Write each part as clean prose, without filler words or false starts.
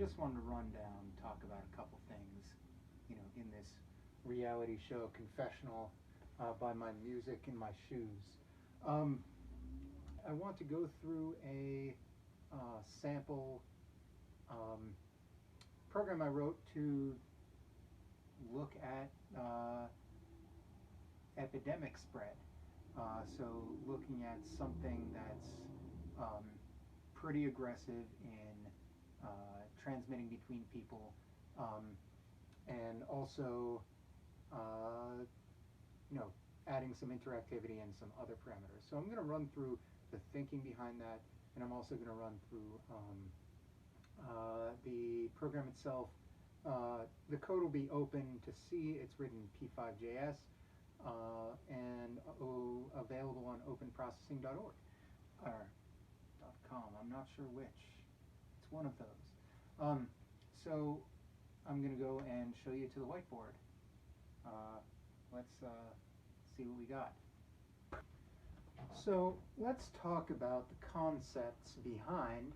just wanted to run down, talk about a couple things, in this reality show confessional by my music and my shoes. I want to go through a sample program I wrote to look at epidemic spread. So looking at something that's pretty aggressive in transmitting between people, and also adding some interactivity and some other parameters. So I'm going to run through the thinking behind that, and I'm also going to run through the program itself. The code will be open to see. It's written p5.js and available on openprocessing.org or .com. I'm not sure which. It's one of those. So I'm going to go and show you to the whiteboard. Let's see what we got. So let's talk about the concepts behind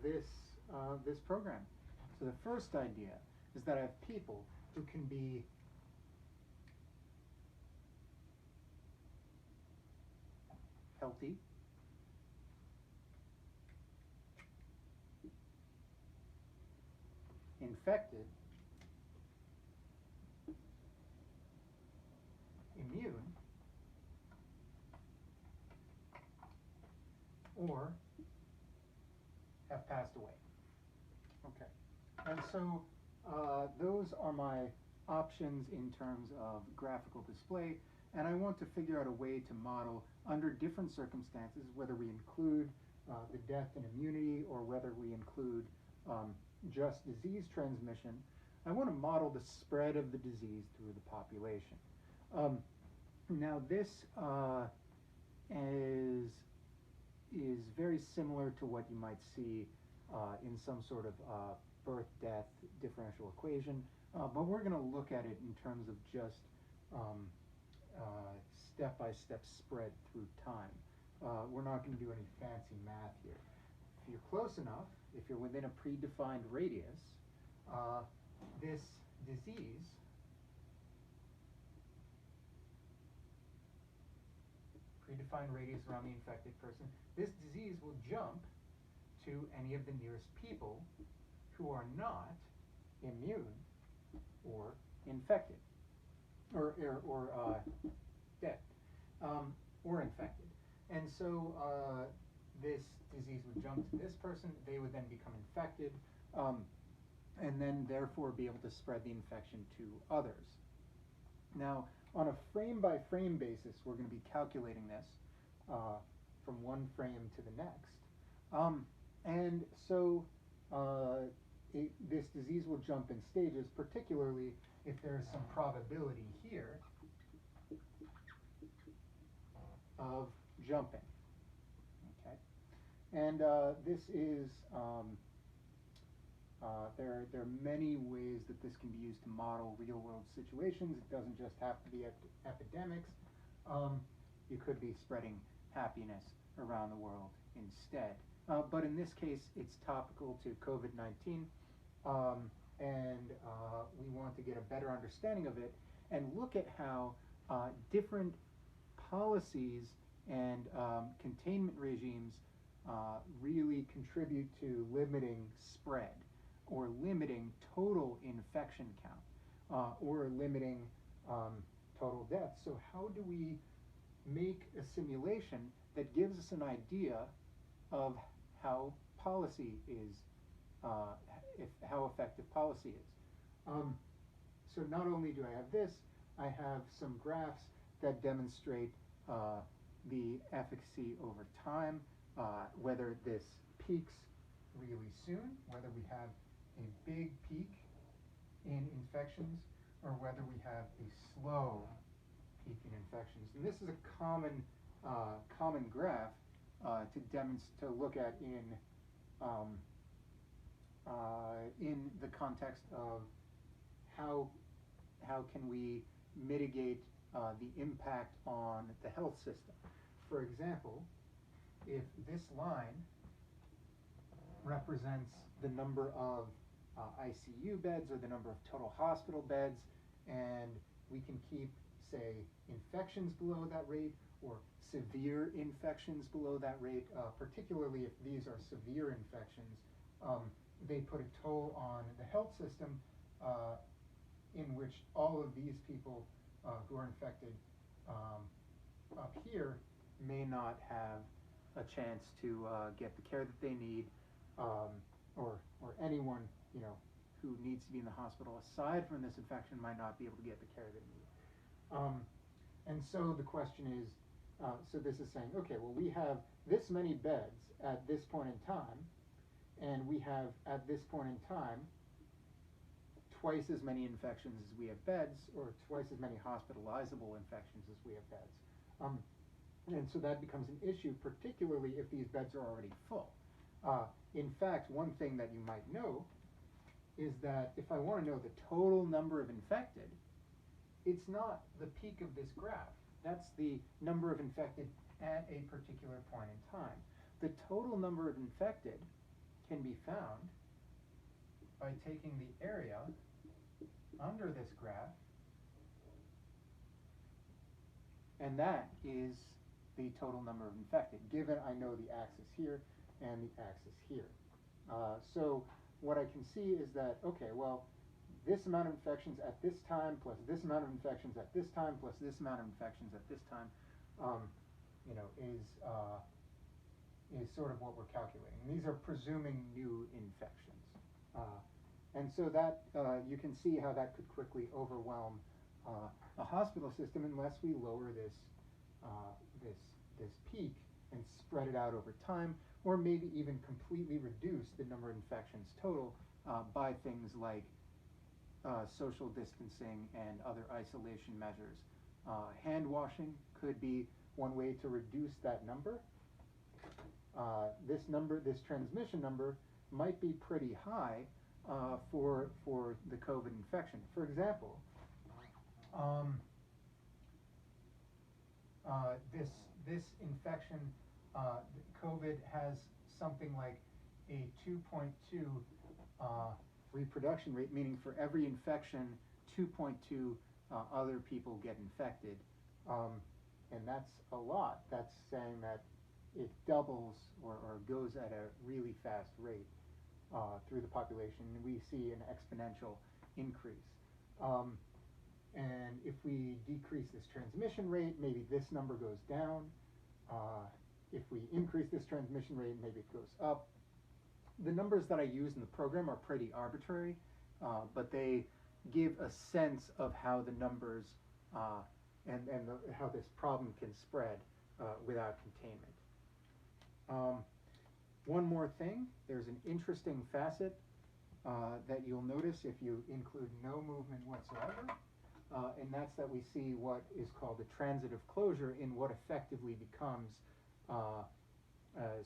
this program. So the first idea is that I have people who can be healthy, infected, immune, or have passed away. Okay, and so those are my options in terms of graphical display, and I want to figure out a way to model under different circumstances, whether we include the death and immunity or whether we include just disease transmission. I want to model the spread of the disease through the population. Now this is very similar to what you might see in some sort of birth-death differential equation, but we're going to look at it in terms of just step-by-step spread through time. We're not going to do any fancy math here. If you're close enough, if you're within a predefined radius, this disease predefined radius around the infected person, this disease will jump to any of the nearest people who are not immune or infected, or dead, or infected. And so this disease would jump to this person, they would then become infected, and then therefore be able to spread the infection to others. Now, on a frame-by-frame basis, we're going to be calculating this from one frame to the next. And so this disease will jump in stages, particularly if there is some probability here of jumping. Okay, and this is there are many ways that this can be used to model real-world situations. It doesn't just have to be epidemics. You could be spreading happiness around the world instead. But in this case, it's topical to COVID-19, and we want to get a better understanding of it and look at how different policies and containment regimes really contribute to limiting spread, or limiting total infection count, or limiting total death. So how do we make a simulation that gives us an idea of how policy is, how effective policy is? So not only do I have this, I have some graphs that demonstrate the efficacy over time, whether this peaks really soon, whether we have a big peak in infections, or whether we have a slow peak in infections. And this is a common graph to look at in the context of how can we mitigate the impact on the health system. For example, if this line represents the number of ICU beds or the number of total hospital beds, and we can keep, say, infections below that rate or severe infections below that rate, particularly if these are severe infections. They put a toll on the health system in which all of these people who are infected up here may not have a chance to get the care that they need, or anyone, you know, who needs to be in the hospital aside from this infection might not be able to get the care they need. And so the question is, so this is saying, okay, well, we have this many beds at this point in time, and we have at this point in time twice as many infections as we have beds, or twice as many hospitalizable infections as we have beds. And so that becomes an issue, particularly if these beds are already full. In fact, one thing that you might know is that if I want to know the total number of infected, it's not the peak of this graph. That's the number of infected at a particular point in time. The total number of infected can be found by taking the area under this graph, and that is the total number of infected, given I know the axis here and the axis here. So what I can see is that, okay, well, this amount of infections at this time plus this amount of infections at this time plus this amount of infections at this time, you know, is sort of what we're calculating. These are presuming new infections, and so that you can see how that could quickly overwhelm a hospital system unless we lower this this peak and spread it out over time, or maybe even completely reduce the number of infections total by things like social distancing and other isolation measures. Hand washing could be one way to reduce that number. This transmission number might be pretty high for the COVID infection. For example, this infection, COVID, has something like a 2.2 reproduction rate, meaning for every infection, 2.2 other people get infected, and that's a lot. That's saying that it doubles or goes at a really fast rate through the population, and we see an exponential increase. And if we decrease this transmission rate, maybe this number goes down. If we increase this transmission rate, maybe it goes up. The numbers that I use in the program are pretty arbitrary, but they give a sense of how the numbers how this problem can spread without containment. One more thing, there's an interesting facet that you'll notice if you include no movement whatsoever, and that's that we see what is called a transitive closure in what effectively becomes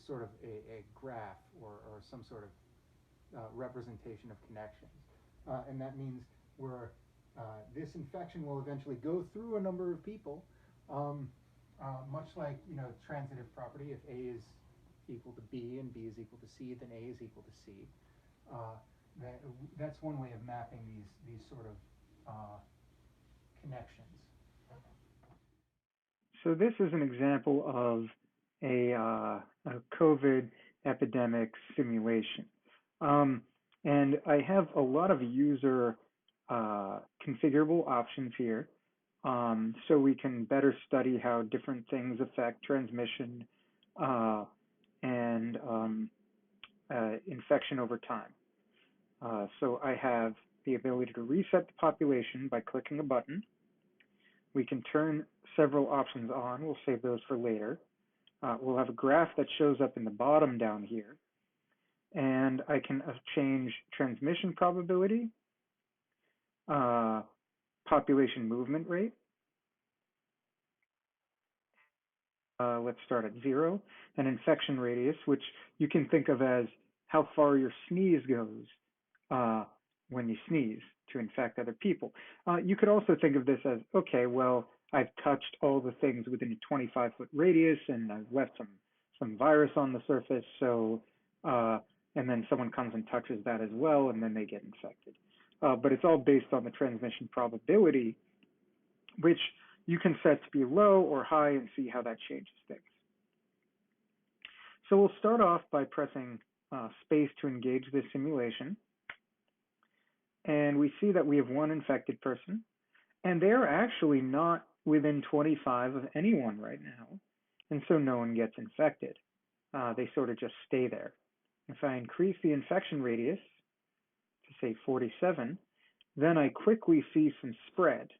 sort of a graph or some sort of representation of connections. And that means this infection will eventually go through a number of people, much like, you know, transitive property. If A is equal to B and B is equal to C, then A is equal to C. That's one way of mapping these sort of connections. So this is an example of a COVID epidemic simulation. And I have a lot of user configurable options here, so we can better study how different things affect transmission and infection over time. So I have the ability to reset the population by clicking a button. We can turn several options on. We'll save those for later. We'll have a graph that shows up in the bottom down here. And I can change transmission probability, population movement rate. Let's start at 0. And infection radius, which you can think of as how far your sneeze goes when you sneeze to infect other people. You could also think of this as, okay, well, I've touched all the things within a 25-foot radius and I've left some virus on the surface, so and then someone comes and touches that as well, and then they get infected. But it's all based on the transmission probability, which you can set to be low or high and see how that changes things. So we'll start off by pressing space to engage this simulation. And we see that we have one infected person, and they're actually not within 25 of anyone right now, and so no one gets infected. They sort of just stay there. If I increase the infection radius to say 47, then I quickly see some spread.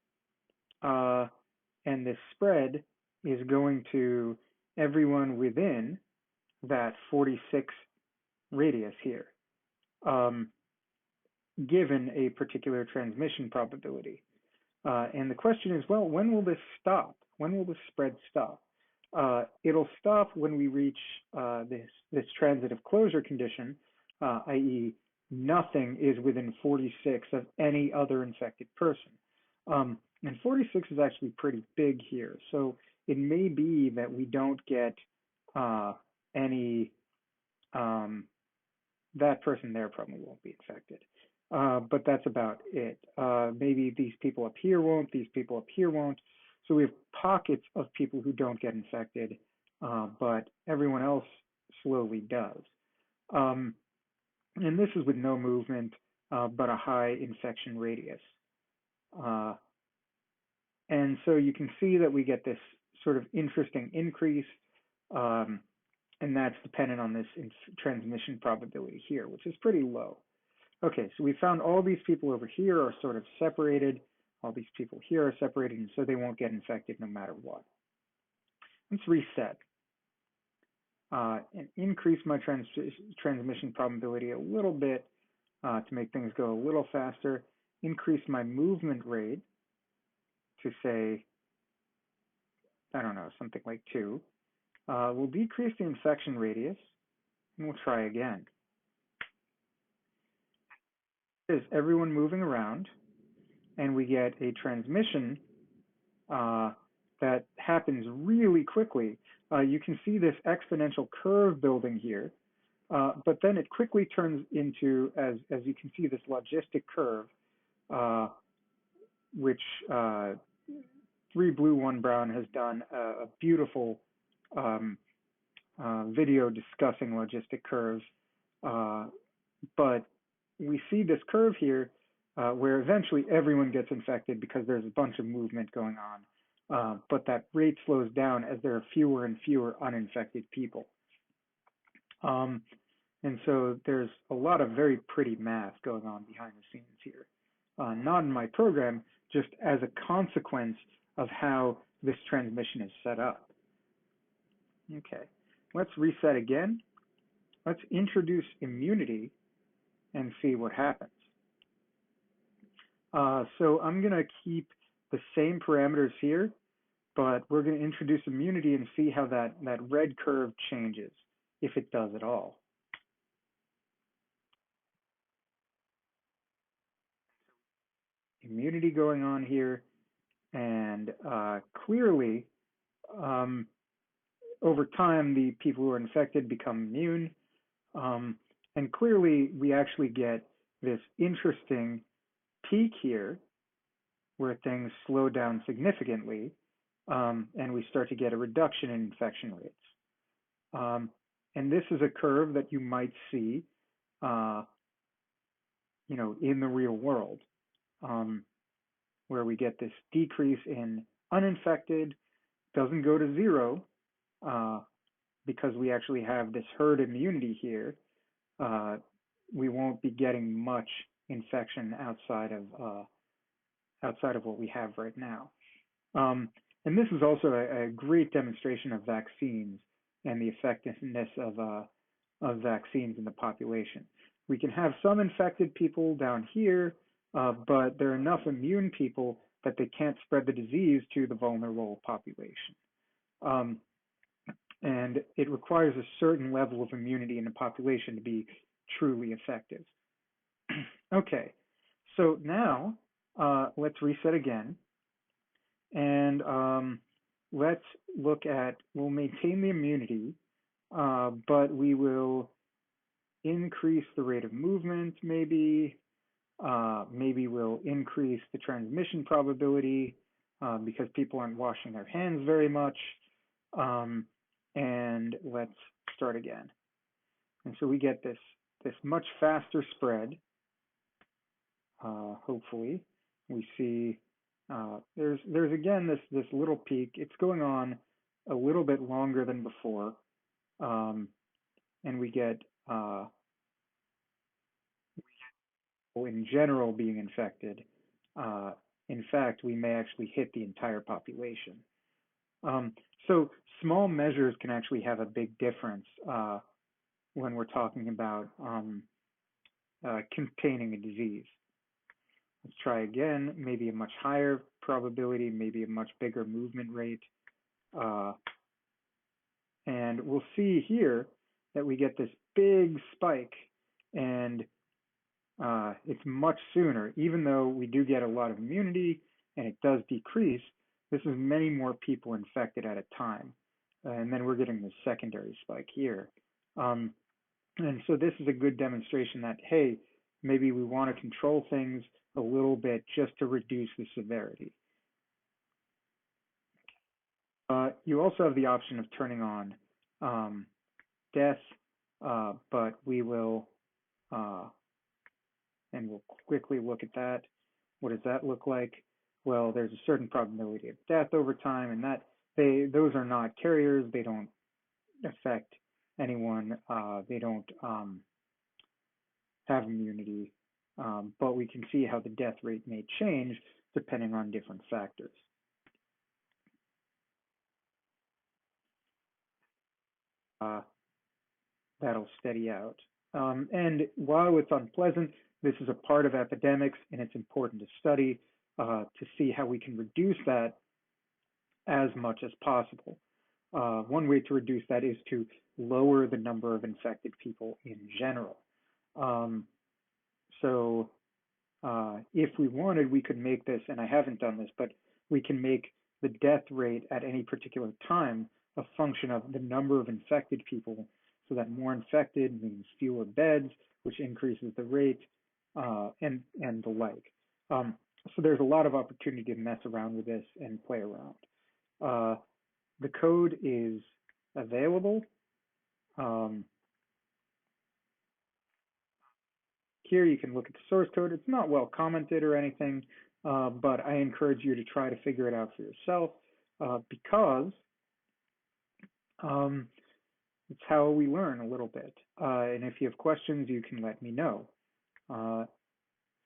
And this spread is going to everyone within that 46 radius here, given a particular transmission probability. And the question is, well, when will this stop? When will the spread stop? It'll stop when we reach this transitive closure condition, i.e. nothing is within 46 of any other infected person. And 46 is actually pretty big here. So it may be that we don't get any, that person there probably won't be infected. But that's about it. Maybe these people up here won't, these people up here won't. So we have pockets of people who don't get infected, but everyone else slowly does. And this is with no movement, but a high infection radius. And so you can see that we get this sort of interesting increase, and that's dependent on this transmission probability here, which is pretty low. Okay, so we found all these people over here are sort of separated. All these people here are separated, and so they won't get infected no matter what. Let's reset and increase my transmission probability a little bit to make things go a little faster. Increase my movement rate to say, I don't know, something like 2. We'll decrease the infection radius, and we'll try again. Is everyone moving around, and we get a transmission that happens really quickly. You can see this exponential curve building here, but then it quickly turns into, as you can see, this logistic curve, which 3 Blue 1 Brown has done a beautiful video discussing logistic curves, but we see this curve here where eventually everyone gets infected because there's a bunch of movement going on, but that rate slows down as there are fewer and fewer uninfected people. And so there's a lot of very pretty math going on behind the scenes here. Not in my program, just as a consequence of how this transmission is set up. Okay, let's reset again. Let's introduce immunity and see what happens. So I'm going to keep the same parameters here, but we're going to introduce immunity and see how that red curve changes, if it does at all. Immunity going on here, and clearly, over time, the people who are infected become immune, and clearly we actually get this interesting peak here where things slow down significantly, and we start to get a reduction in infection rates. And this is a curve that you might see, in the real world, where we get this decrease in uninfected, doesn't go to 0, because we actually have this herd immunity here. We won't be getting much infection outside of what we have right now. And this is also a great demonstration of vaccines and the effectiveness of vaccines in the population. We can have some infected people down here, but there are enough immune people that they can't spread the disease to the vulnerable population. And it requires a certain level of immunity in the population to be truly effective. Okay, so now let's reset again. And let's look at, we'll maintain the immunity, but we will increase the rate of movement, maybe. Maybe we'll increase the transmission probability because people aren't washing their hands very much. And let's start again. And so we get this much faster spread. Hopefully, we see there's again this little peak. It's going on a little bit longer than before, and we get in general being infected. In fact, we may actually hit the entire population. So small measures can actually have a big difference when we're talking about containing a disease. Let's try again, maybe a much higher probability, maybe a much bigger movement rate. And we'll see here that we get this big spike, and it's much sooner. Even though we do get a lot of immunity and it does decrease, this is many more people infected at a time. And then we're getting the secondary spike here. And so this is a good demonstration that, hey, maybe we want to control things a little bit just to reduce the severity. You also have the option of turning on death, but we will, and we'll quickly look at that. What does that look like? Well, there's a certain probability of death over time, and that those are not carriers. They don't affect anyone. They don't have immunity, but we can see how the death rate may change depending on different factors. That'll steady out. And while it's unpleasant, this is a part of epidemics, and it's important to study to see how we can reduce that as much as possible. One way to reduce that is to lower the number of infected people in general. So if we wanted, we could make this, and I haven't done this, but we can make the death rate at any particular time a function of the number of infected people, so that more infected means fewer beds, which increases the rate, and the like. So there's a lot of opportunity to mess around with this and play around. The code is available. Here you can look at the source code. It's not well commented or anything, but I encourage you to try to figure it out for yourself because it's how we learn a little bit. And if you have questions, you can let me know.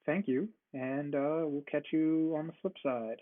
Thank you, and we'll catch you on the flip side.